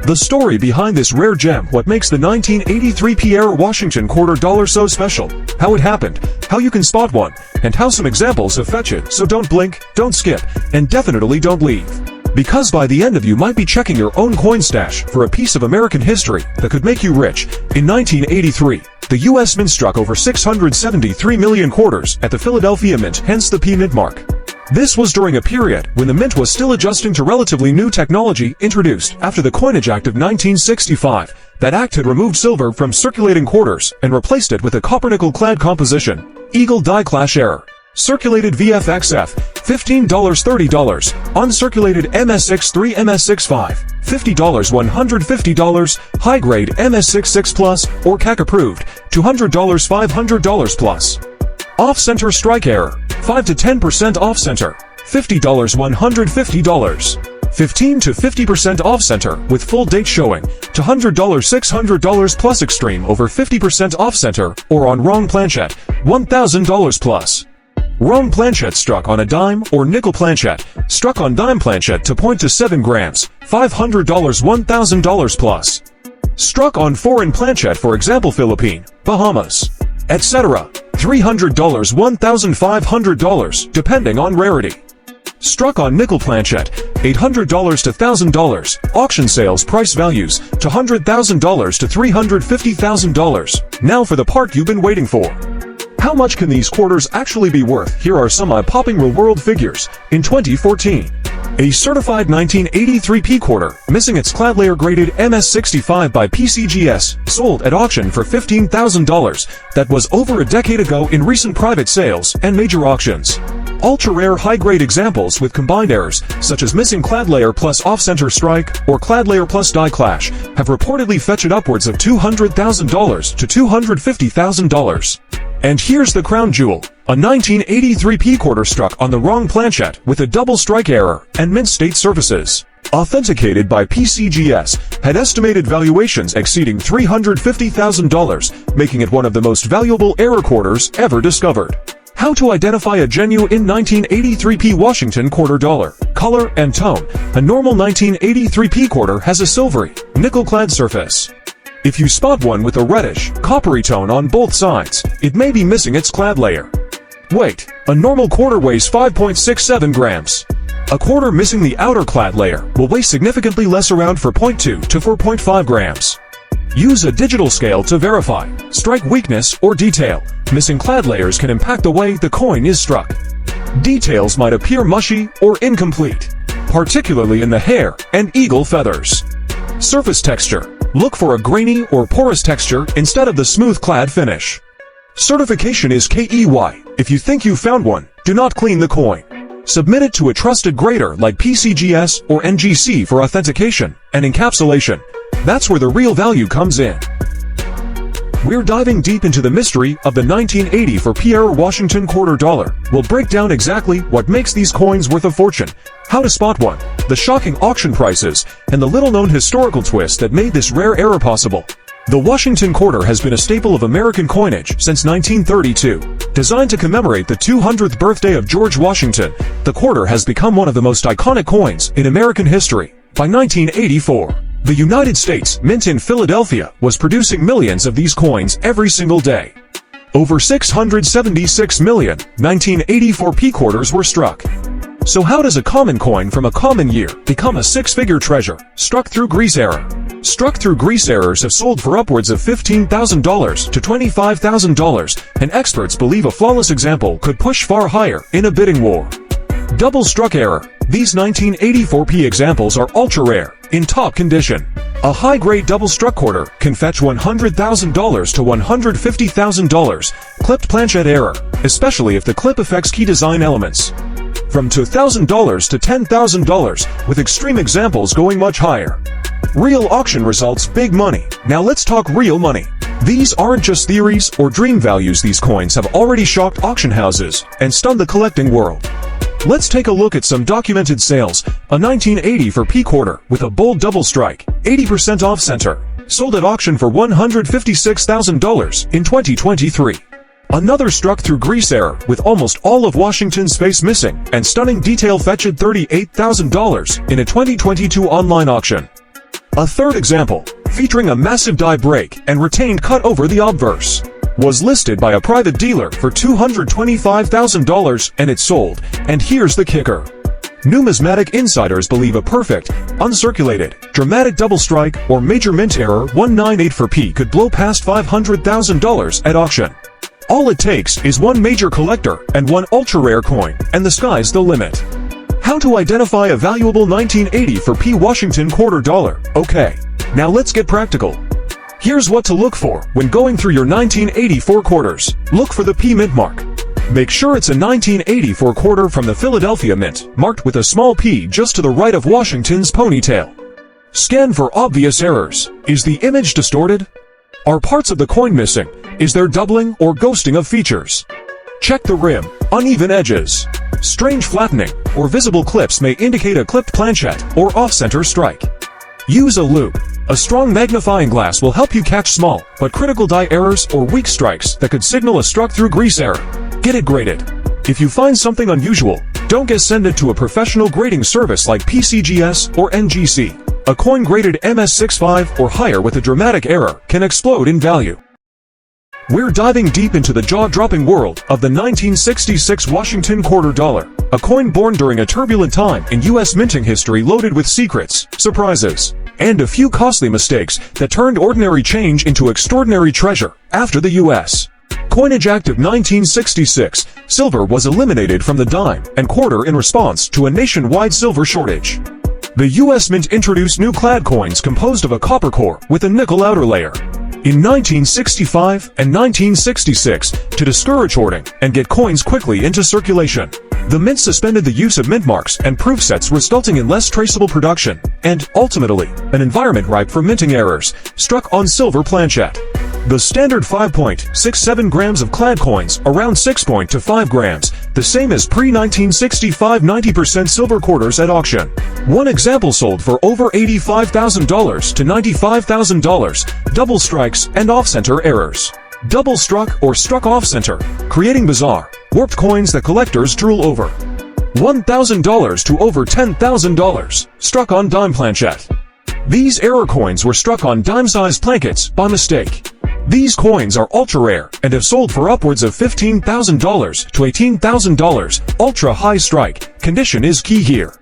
The story behind this rare gem, what makes the 1983 P-era Washington quarter dollar so special, how it happened, how you can spot one, and how some examples have fetched it, so don't blink, don't skip, and definitely don't leave. Because by the end of you might be checking your own coin stash for a piece of American history that could make you rich. In 1983, the U.S. Mint struck over 673 million quarters at the Philadelphia Mint, hence the P-Mint mark. This was during a period when the Mint was still adjusting to relatively new technology introduced after the Coinage Act of 1965. That act had removed silver from circulating quarters and replaced it with a copper-nickel-clad composition. Eagle die clash error. Circulated VFXF, $15 $30, uncirculated MS63 MS65, $50 $150, high-grade MS66 Plus, or CAC approved, $200 $500 plus. Off-center strike error, 5 to 10% off-center, $50 $150, 15 to 50% off-center with full date showing, to $100 $600 plus extreme over 50% off-center, or on wrong planchette, $1,000 plus. Wrong planchette struck on a dime or nickel planchette, struck on dime planchette to point to 7 grams, $500 $1,000 plus. Struck on foreign planchette, for example Philippine, Bahamas, etc., $300 $1,500 depending on rarity. Struck on nickel planchette, $800 to $1,000, auction sales price values to $100,000 to $350,000. Now for the part you've been waiting for. How much can these quarters actually be worth? Here are some eye-popping real-world figures. In 2014, a certified 1983 P quarter, missing its clad layer graded MS65 by PCGS, sold at auction for $15,000. That was over a decade ago in recent private sales and major auctions. Ultra-rare high-grade examples with combined errors, such as missing clad layer plus off-center strike or clad layer plus die clash, have reportedly fetched upwards of $200,000 to $250,000. And here's the crown jewel, a 1983 P quarter struck on the wrong planchette with a double strike error and Mint State Services, authenticated by PCGS, had estimated valuations exceeding $350,000, making it one of the most valuable error quarters ever discovered. How to identify a genuine 1983 P Washington quarter dollar. Color and tone. A normal 1983 P quarter has a silvery, nickel-clad surface. If you spot one with a reddish, coppery tone on both sides, it may be missing its clad layer. Weight. A normal quarter weighs 5.67 grams. A quarter missing the outer clad layer will weigh significantly less, around 4.2 to 4.5 grams. Use a digital scale to verify strike weakness or detail. Missing clad layers can impact the way the coin is struck. Details might appear mushy or incomplete, particularly in the hair and eagle feathers. Surface texture. Look for a grainy or porous texture instead of the smooth clad finish. Certification is KEY. If you think you found one, do not clean the coin. Submit it to a trusted grader like PCGS or NGC for authentication and encapsulation. That's where the real value comes in. We're diving deep into the mystery of the 1984 P-era Washington quarter dollar. We'll break down exactly what makes these coins worth a fortune, how to spot one, the shocking auction prices, and the little-known historical twist that made this rare era possible. The Washington quarter has been a staple of American coinage since 1932. Designed to commemorate the 200th birthday of George Washington, the quarter has become one of the most iconic coins in American history. By 1984, the United States Mint in Philadelphia was producing millions of these coins every single day. Over 676 million 1984 P quarters were struck. So how does a common coin from a common year become a six-figure treasure, struck through grease error? Struck through grease errors have sold for upwards of $15,000 to $25,000, and experts believe a flawless example could push far higher in a bidding war. Double struck error. These 1984 P examples are ultra-rare, in top condition. A high-grade double struck quarter can fetch $100,000 to $150,000. Clipped planchette error, especially if the clip affects key design elements, from $2,000 to $10,000, with extreme examples going much higher. Real auction results, big money. Now let's talk real money. These aren't just theories or dream values. These coins have already shocked auction houses and stunned the collecting world. Let's take a look at some documented sales. A 1984 P quarter with a bold double strike, 80% off center, sold at auction for $156,000 in 2023. Another struck through grease error with almost all of Washington's face missing and stunning detail fetched $38,000 in a 2022 online auction. A third example, featuring a massive die break and retained cut over the obverse, was listed by a private dealer for $225,000 and it sold. And here's the kicker. Numismatic insiders believe a perfect, uncirculated, dramatic double strike or major mint error 198 could blow past $500,000 at auction. All it takes is one major collector and one ultra-rare coin, and the sky's the limit. How to identify a valuable 1980 Washington quarter dollar? Okay, now let's get practical. Here's what to look for when going through your 1984 quarters. Look for the P mint mark. Make sure it's a 1984 quarter from the Philadelphia Mint, marked with a small P just to the right of Washington's ponytail. Scan for obvious errors. Is the image distorted? Are parts of the coin missing? Is there doubling or ghosting of features? Check the rim. Uneven edges, strange flattening, or visible clips may indicate a clipped planchette or off-center strike. Use a loupe. A strong magnifying glass will help you catch small but critical die errors or weak strikes that could signal a struck-through grease error. Get it graded. If you find something unusual, don't send it to a professional grading service like PCGS or NGC. A coin graded MS65 or higher with a dramatic error can explode in value. We're diving deep into the jaw-dropping world of the 1966 Washington quarter dollar, a coin born during a turbulent time in U.S. minting history loaded with secrets, surprises, and a few costly mistakes that turned ordinary change into extraordinary treasure. After the U.S. Coinage Act of 1966, silver was eliminated from the dime and quarter in response to a nationwide silver shortage. The U.S. Mint introduced new clad coins composed of a copper core with a nickel outer layer in 1965 and 1966 to discourage hoarding and get coins quickly into circulation. The Mint suspended the use of mint marks and proof sets, resulting in less traceable production and, ultimately, an environment ripe for minting errors struck on silver planchette. The standard 5.67 grams of clad coins, around 6.25 grams, the same as pre-1965 90% silver quarters at auction. One example sold for over $85,000 to $95,000, double strikes and off-center errors. Double struck or struck off-center, creating bizarre, warped coins that collectors drool over. $1,000 to over $10,000, struck on dime planchette. These error coins were struck on dime-sized plankets by mistake. These coins are ultra-rare and have sold for upwards of $15,000 to $18,000. Ultra-high strike condition is key here.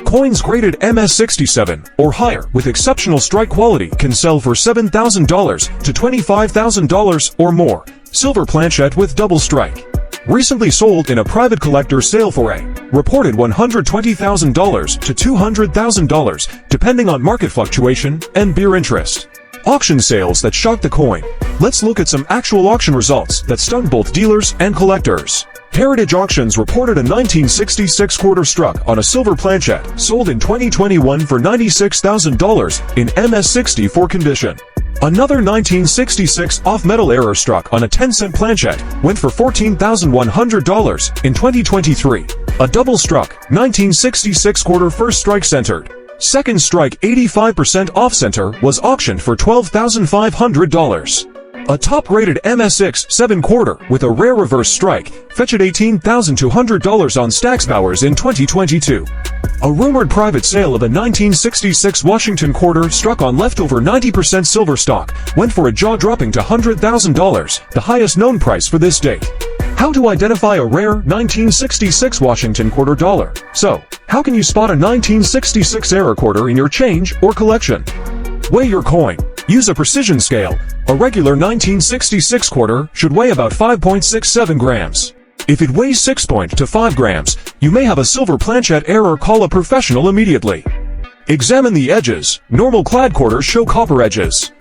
Coins graded MS67 or higher with exceptional strike quality can sell for $7,000 to $25,000 or more. Silver planchette with double strike. Recently sold in a private collector sale for a reported $120,000 to $200,000, depending on market fluctuation and bear interest. Auction sales that shocked the coin. Let's look at some actual auction results that stunned both dealers and collectors. Heritage Auctions reported a 1966 quarter struck on a silver planchette, sold in 2021 for $96,000 in MS64 condition. Another 1966 off-metal error struck on a 10-cent planchette went for $14,100 in 2023. A double struck 1966 quarter first strike centered. Second strike 85% off-center was auctioned for $12,500. A top-rated MS67 quarter with a rare reverse strike fetched $18,200 on Stacksbowers in 2022. A rumored private sale of a 1966 Washington quarter struck on leftover 90% silver stock went for a jaw-dropping to $100,000, the highest known price for this date. How to identify a rare 1966 Washington quarter dollar? So, how can you spot a 1966 error quarter in your change or collection? Weigh your coin. Use a precision scale. A regular 1966 quarter should weigh about 5.67 grams. If it weighs 6.25 grams, you may have a silver planchette error. Call a professional immediately. Examine the edges. Normal clad quarters show copper edges.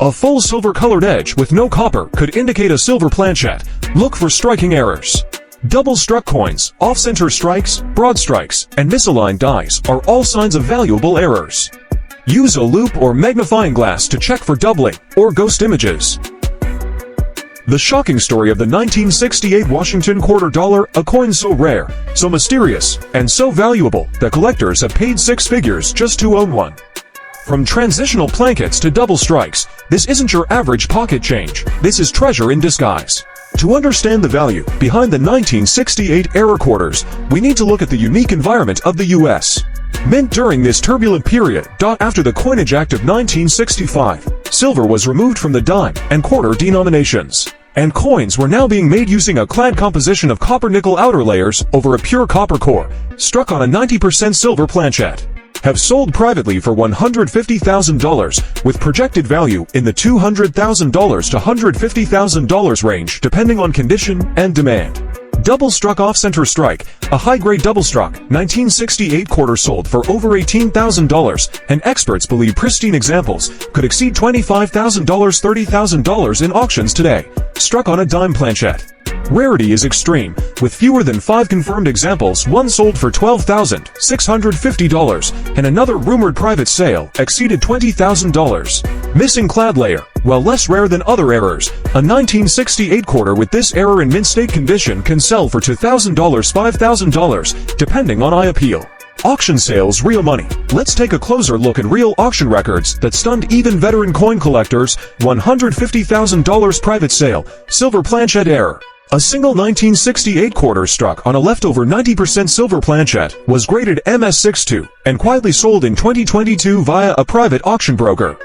A full silver-colored edge with no copper could indicate a silver planchette. Look for striking errors. Double-struck coins, off-center strikes, broad strikes, and misaligned dies are all signs of valuable errors. Use a loupe or magnifying glass to check for doubling or ghost images. The shocking story of the 1968 Washington quarter dollar, a coin so rare, so mysterious, and so valuable that collectors have paid six figures just to own one. From transitional plankets to double strikes, this isn't your average pocket change. This is treasure in disguise. To understand the value behind the 1968 error quarters, we need to look at the unique environment of the U.S. Mint during this turbulent period. After the Coinage Act of 1965, silver was removed from the dime and quarter denominations, and coins were now being made using a clad composition of copper-nickel outer layers over a pure copper core, struck on a 90% silver planchette. Have sold privately for $150,000, with projected value in the $200,000 to $150,000 range depending on condition and demand. Double struck off-center strike, a high-grade double struck, 1968 quarter sold for over $18,000, and experts believe pristine examples could exceed $25,000, $30,000 in auctions today, struck on a dime planchette. Rarity is extreme, with fewer than 5 confirmed examples, one sold for $12,650, and another rumored private sale exceeded $20,000. Missing clad layer. While less rare than other errors, a 1968 quarter with this error in mint state condition can sell for $2,000, $5,000, depending on eye appeal. Auction sales, real money. Let's take a closer look at real auction records that stunned even veteran coin collectors. $150,000 private sale, silver planchette error. A single 1968 quarter struck on a leftover 90% silver planchette was graded MS62 and quietly sold in 2022 via a private auction broker.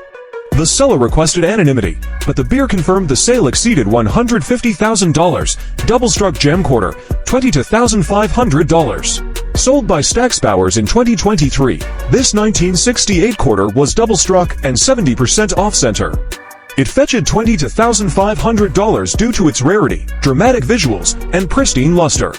The seller requested anonymity, but the beer confirmed the sale exceeded $150,000. Double-struck gem quarter, $20,000 to $1,500. Sold by Stacksbowers in 2023, this 1968 quarter was double-struck and 70% off-center. It fetched $20,000 to $1,500 due to its rarity, dramatic visuals, and pristine luster.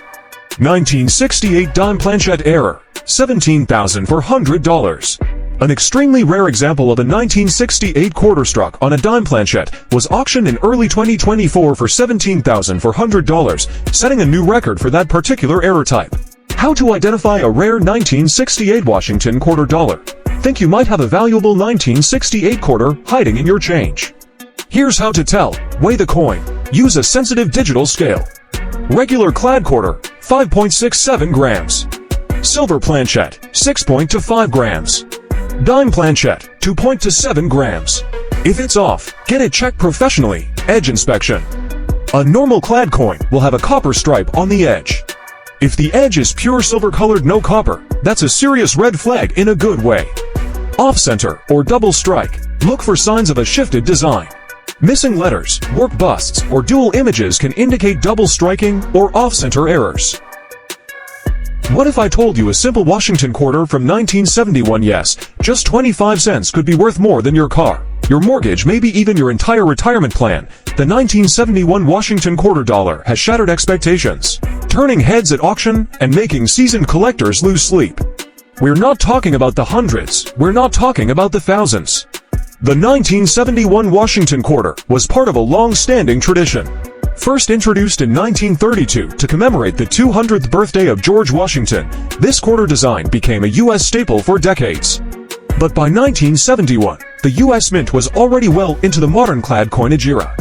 1968 dime planchette error, $17,400. An extremely rare example of a 1968 quarter struck on a dime planchette was auctioned in early 2024 for $17,400, setting a new record for that particular error type. How to identify a rare 1968 Washington quarter dollar? Think you might have a valuable 1968 quarter hiding in your change? Here's how to tell. Weigh the coin. Use a sensitive digital scale. Regular clad quarter, 5.67 grams. Silver planchette, 6.25 grams. Dime planchette, 2.27 grams. If it's off, get it checked professionally. Edge inspection. A normal clad coin will have a copper stripe on the edge. If the edge is pure silver colored, no copper, that's a serious red flag in a good way. Off-center or double strike. Look for signs of a shifted design. Missing letters, warped busts, or dual images can indicate double striking or off-center errors. What if I told you a simple Washington quarter from 1971? Yes, just 25 cents could be worth more than your car, your mortgage, maybe even your entire retirement plan. The 1971 Washington quarter dollar has shattered expectations, turning heads at auction and making seasoned collectors lose sleep. We're not talking about the hundreds, we're not talking about the thousands. The 1971 Washington quarter was part of a long-standing tradition. First introduced in 1932 to commemorate the 200th birthday of George Washington, this quarter design became a U.S. staple for decades. But by 1971, the U.S. Mint was already well into the modern clad coinage era.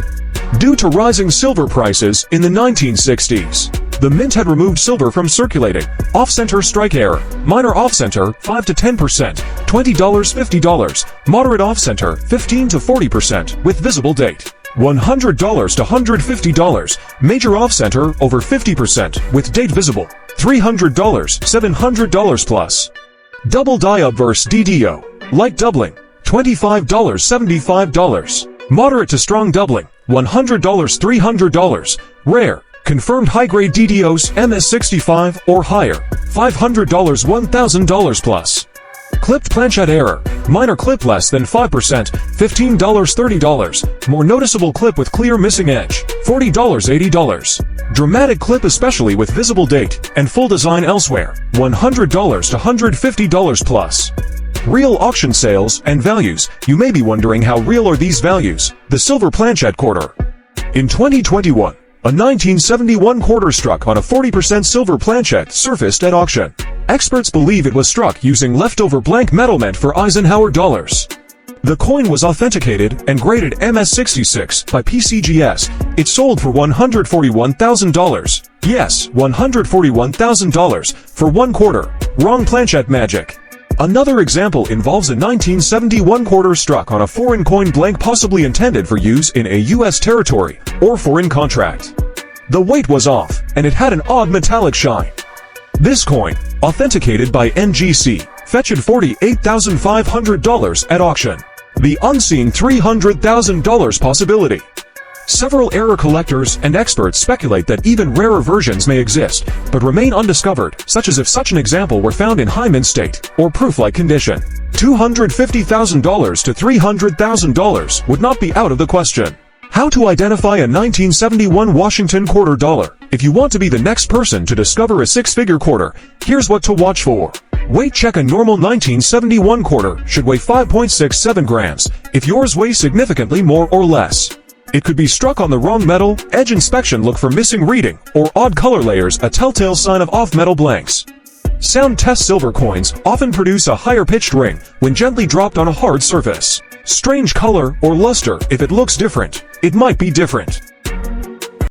Due to rising silver prices in the 1960s, the Mint had removed silver from circulating. Off-center strike error, minor off-center, 5 to 10%, $20, $50, moderate off-center, 15 to 40%, with visible date. $100 to $150, major off-center, over 50%, with date visible. $300, $700 plus. Double die obverse DDO, light doubling, $25, $75. Moderate to strong doubling, $100, $300. Rare, confirmed high-grade DDOs, MS65 or higher, $500, $1,000 plus. Clipped planchette error, minor clip less than 5%, $15, $30. More noticeable clip with clear missing edge, $40, $80. Dramatic clip especially with visible date and full design elsewhere, $100 to $150 plus. Real auction sales and values. You may be wondering how real are these values? The silver planchette quarter. In 2021, a 1971 quarter struck on a 40% silver planchette surfaced at auction. Experts believe it was struck using leftover blank metal meant for Eisenhower dollars. The coin was authenticated and graded MS66 by PCGS. It sold for $141,000. Yes, $141,000 for one quarter. Wrong planchette magic. Another example involves a 1971 quarter struck on a foreign coin blank, possibly intended for use in a U.S. territory or foreign contract. The weight was off, and it had an odd metallic shine. This coin, authenticated by NGC, fetched $48,500 at auction. The unseen $300,000 possibility. Several error collectors and experts speculate that even rarer versions may exist, but remain undiscovered, such as if such an example were found in high mint state, or proof-like condition. $250,000 to $300,000 would not be out of the question. How to identify a 1971 Washington quarter dollar. If you want to be the next person to discover a six-figure quarter, here's what to watch for. Weight check. A normal 1971 quarter should weigh 5.67 grams, if yours weighs significantly more or less. It could be struck on the wrong metal. Edge inspection. Look for missing reading or odd color layers, a telltale sign of off-metal blanks. Sound test. Silver coins often produce a higher pitched ring when gently dropped on a hard surface. Strange color or luster. If it looks different, it might be different.